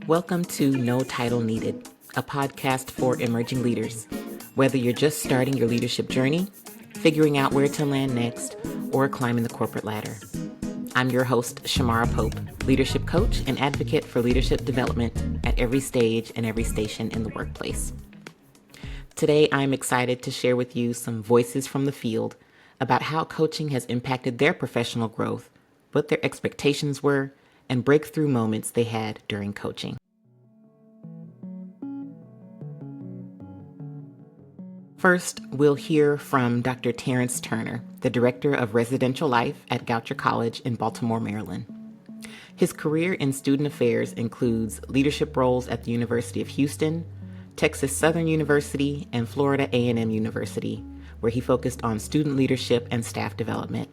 Welcome to No Title Needed, a podcast for emerging leaders. Whether you're just starting your leadership journey, figuring out where to land next, or climbing the corporate ladder. I'm your host, Shamara Pope, leadership coach and advocate for leadership development at every stage and every station in the workplace. Today, I'm excited to share with you some voices from the field about how coaching has impacted their professional growth, what their expectations were, and breakthrough moments they had during coaching. First, we'll hear from Dr. Terrence Turner, the Director of Residential Life at Goucher College in Baltimore, Maryland. His career in student affairs includes leadership roles at the University of Houston, Texas Southern University, and Florida A&M University, where he focused on student leadership and staff development.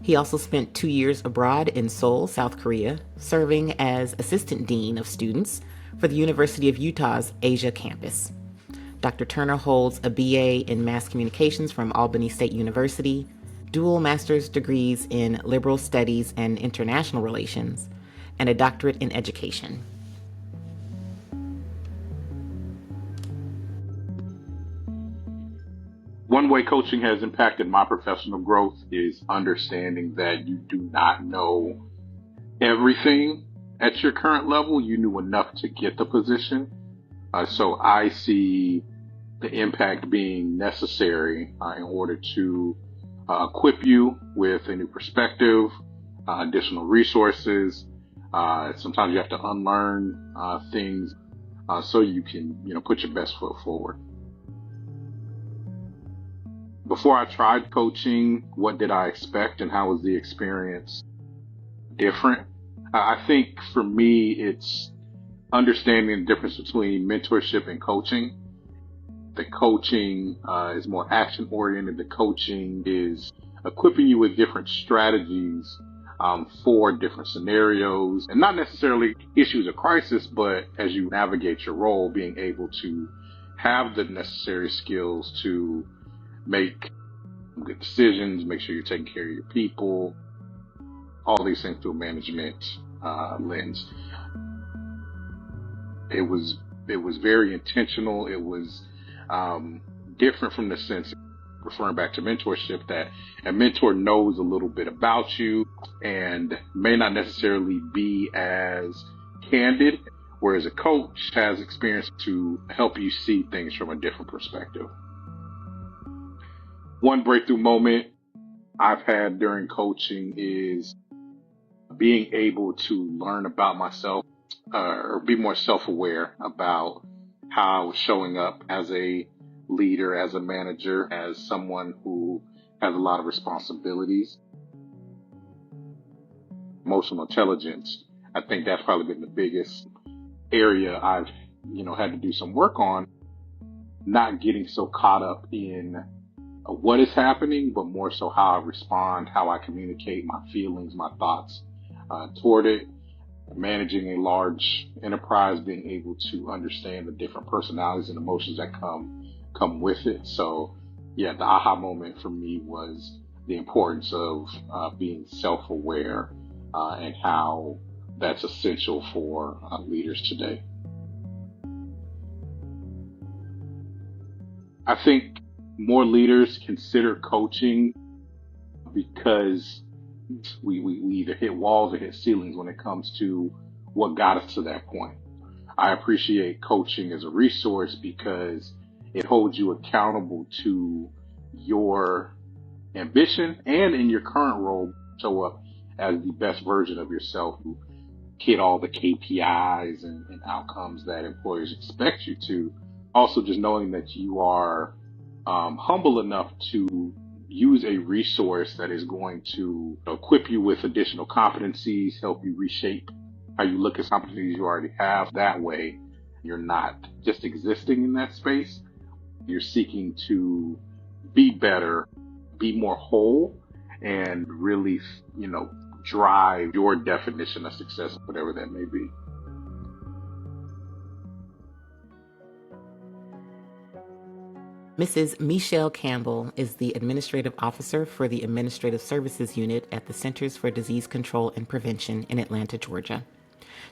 He also spent 2 years abroad in Seoul, South Korea, serving as Assistant Dean of Students for the University of Utah's Asia campus. Dr. Turner holds a BA in Mass Communications from Albany State University, dual master's degrees in Liberal Studies and International Relations, and a doctorate in education. One way coaching has impacted my professional growth is understanding that you do not know everything at your current level. You knew enough to get the position. So I see the impact being necessary in order to equip you with a new perspective, additional resources. Sometimes you have to unlearn things so you can, put your best foot forward. Before I tried coaching, what did I expect and how was the experience different? I think for me, it's understanding the difference between mentorship and coaching. The coaching is more action-oriented. The coaching is equipping you with different strategies for different scenarios, and not necessarily issues of crisis, but as you navigate your role, being able to have the necessary skills to make good decisions, make sure you're taking care of your people, all these things through a management lens. It was very intentional. It was different from the sense, referring back to mentorship, that a mentor knows a little bit about you and may not necessarily be as candid, whereas a coach has experience to help you see things from a different perspective. One breakthrough moment I've had during coaching is being able to learn about myself or be more self-aware about how I was showing up as a leader, as a manager, as someone who has a lot of responsibilities. Emotional intelligence, I think that's probably been the biggest area I've, had to do some work on, not getting so caught up in what is happening, but more so how I respond, how I communicate my feelings, my thoughts toward it. Managing a large enterprise, being able to understand the different personalities and emotions that come with it. So, the aha moment for me was the importance of being self-aware and how that's essential for leaders today. I think more leaders consider coaching because we either hit walls or hit ceilings when it comes to what got us to that point. I appreciate coaching as a resource because it holds you accountable to your ambition, and in your current role, show up as the best version of yourself, who hit all the KPIs and outcomes that employers expect you to. Also, just knowing that you are humble enough to use a resource that is going to equip you with additional competencies, help you reshape how you look at competencies you already have. That way, you're not just existing in that space. You're seeking to be better, be more whole, and really, drive your definition of success, whatever that may be. Mrs. Michelle Campbell is the Administrative Officer for the Administrative Services Unit at the Centers for Disease Control and Prevention in Atlanta, Georgia.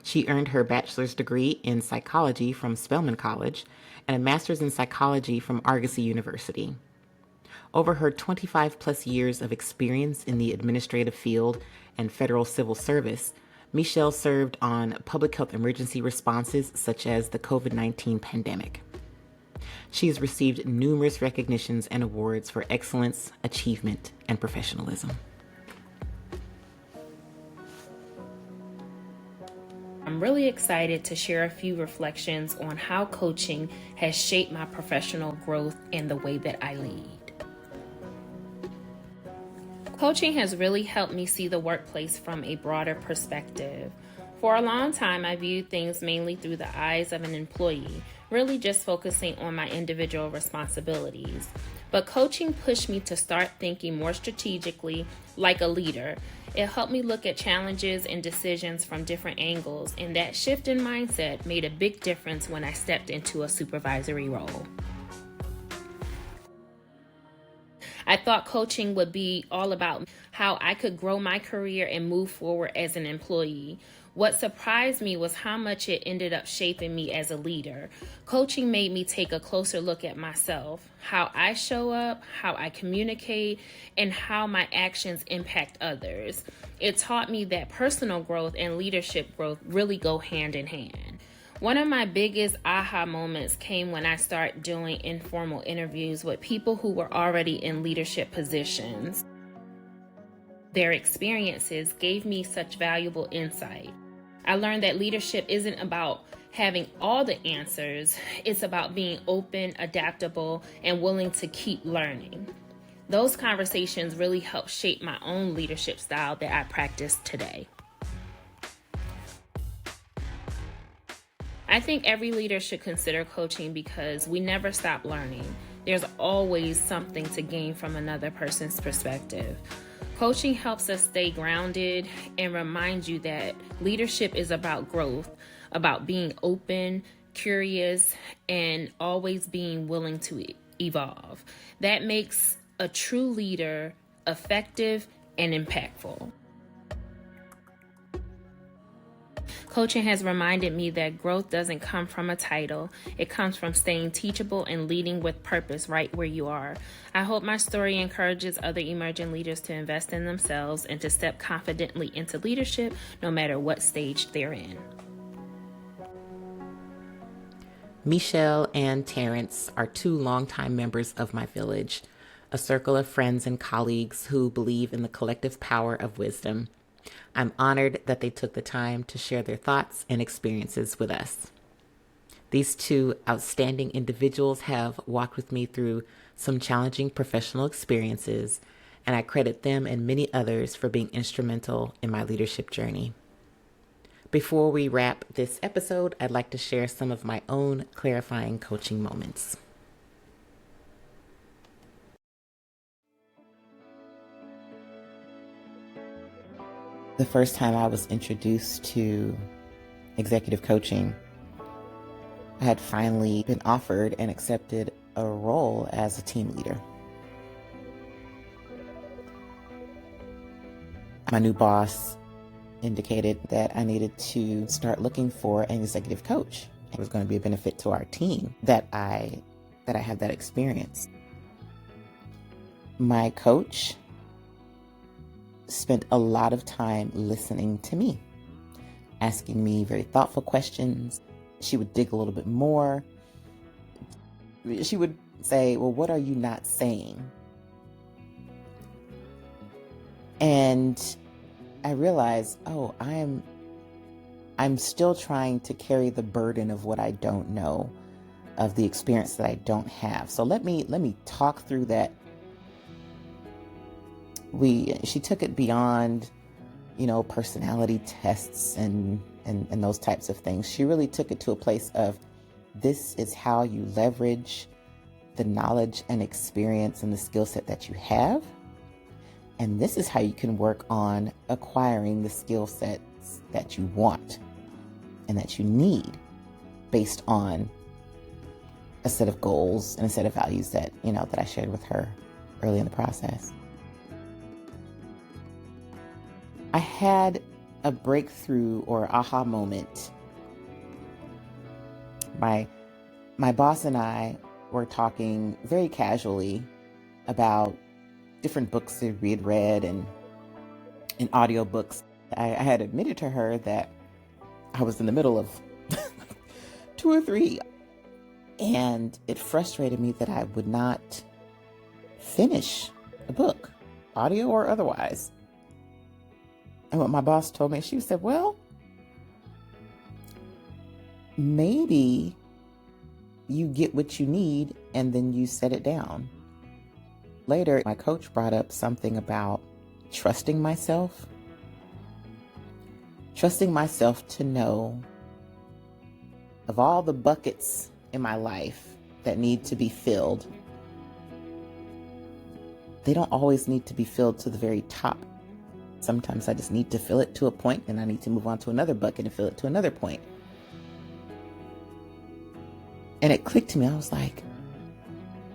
She earned her bachelor's degree in psychology from Spelman College and a master's in psychology from Argosy University. Over her 25 plus years of experience in the administrative field and federal civil service, Michelle served on public health emergency responses such as the COVID-19 pandemic. She has received numerous recognitions and awards for excellence, achievement, and professionalism. I'm really excited to share a few reflections on how coaching has shaped my professional growth and the way that I lead. Coaching has really helped me see the workplace from a broader perspective. For a long time, I viewed things mainly through the eyes of an employee, really just focusing on my individual responsibilities. But coaching pushed me to start thinking more strategically like a leader. It helped me look at challenges and decisions from different angles, and that shift in mindset made a big difference when I stepped into a supervisory role. I thought coaching would be all about how I could grow my career and move forward as an employee. What surprised me was how much it ended up shaping me as a leader. Coaching made me take a closer look at myself, how I show up, how I communicate, and how my actions impact others. It taught me that personal growth and leadership growth really go hand in hand. One of my biggest aha moments came when I started doing informal interviews with people who were already in leadership positions. Their experiences gave me such valuable insight. I learned that leadership isn't about having all the answers. It's about being open, adaptable, and willing to keep learning. Those conversations really helped shape my own leadership style that I practice today. I think every leader should consider coaching because we never stop learning. There's always something to gain from another person's perspective. Coaching helps us stay grounded and remind you that leadership is about growth, about being open, curious, and always being willing to evolve. That makes a true leader effective and impactful. Coaching has reminded me that growth doesn't come from a title. It comes from staying teachable and leading with purpose right where you are. I hope my story encourages other emerging leaders to invest in themselves and to step confidently into leadership no matter what stage they're in. Michelle and Terrence are two longtime members of my village, a circle of friends and colleagues who believe in the collective power of wisdom. I'm honored that they took the time to share their thoughts and experiences with us. These two outstanding individuals have walked with me through some challenging professional experiences, and I credit them and many others for being instrumental in my leadership journey. Before we wrap this episode, I'd like to share some of my own clarifying coaching moments. The first time I was introduced to executive coaching, I had finally been offered and accepted a role as a team leader. My new boss indicated that I needed to start looking for an executive coach. It was going to be a benefit to our team that I had that experience. My coach spent a lot of time listening to me, asking me very thoughtful questions. She would dig a little bit more. She would say, well, what are you not saying? And I realized, I'm still trying to carry the burden of what I don't know, of the experience that I don't have. So let me talk through that. She took it beyond, personality tests and those types of things. She really took it to a place of, this is how you leverage the knowledge and experience and the skill set that you have. And this is how you can work on acquiring the skill sets that you want and that you need based on a set of goals and a set of values that I shared with her early in the process. I had a breakthrough or aha moment. My boss and I were talking very casually about different books that we had read and audiobooks. I had admitted to her that I was in the middle of 2 or 3, and it frustrated me that I would not finish a book, audio or otherwise. And what my boss told me, she said, well, maybe you get what you need and then you set it down. Later, my coach brought up something about trusting myself to know of all the buckets in my life that need to be filled. They don't always need to be filled to the very top. Sometimes I just need to fill it to a point, and I need to move on to another bucket and fill it to another point. And it clicked to me. I was like,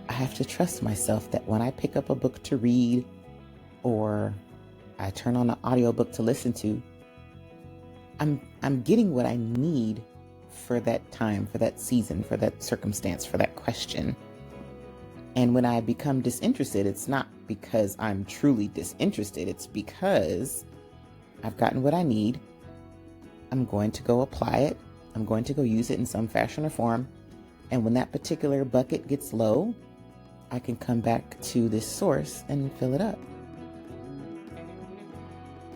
I have to trust myself that when I pick up a book to read or I turn on an audiobook to listen to, I'm getting what I need for that time, for that season, for that circumstance, for that question. And when I become disinterested, it's not because I'm truly disinterested. It's because I've gotten what I need. I'm going to go apply it. I'm going to go use it in some fashion or form. And when that particular bucket gets low, I can come back to this source and fill it up.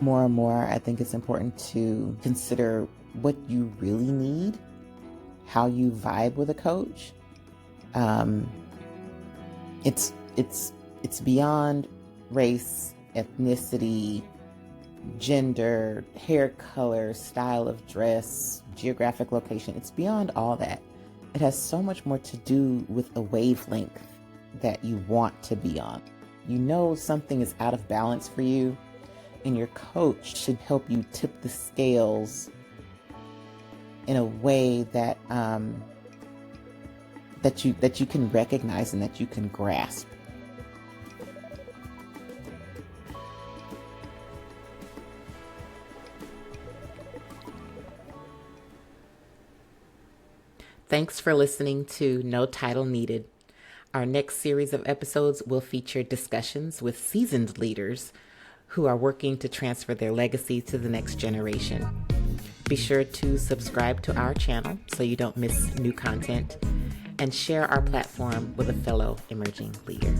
More and more, I think it's important to consider what you really need, how you vibe with a coach. It's beyond race, ethnicity, gender, hair color, style of dress, geographic location. It's beyond all that. It has so much more to do with a wavelength that you want to be on. You know something is out of balance for you, and your coach should help you tip the scales in a way that that you can recognize and that you can grasp. Thanks for listening to No Title Needed. Our next series of episodes will feature discussions with seasoned leaders who are working to transfer their legacy to the next generation. Be sure to subscribe to our channel so you don't miss new content, and share our platform with a fellow emerging leader.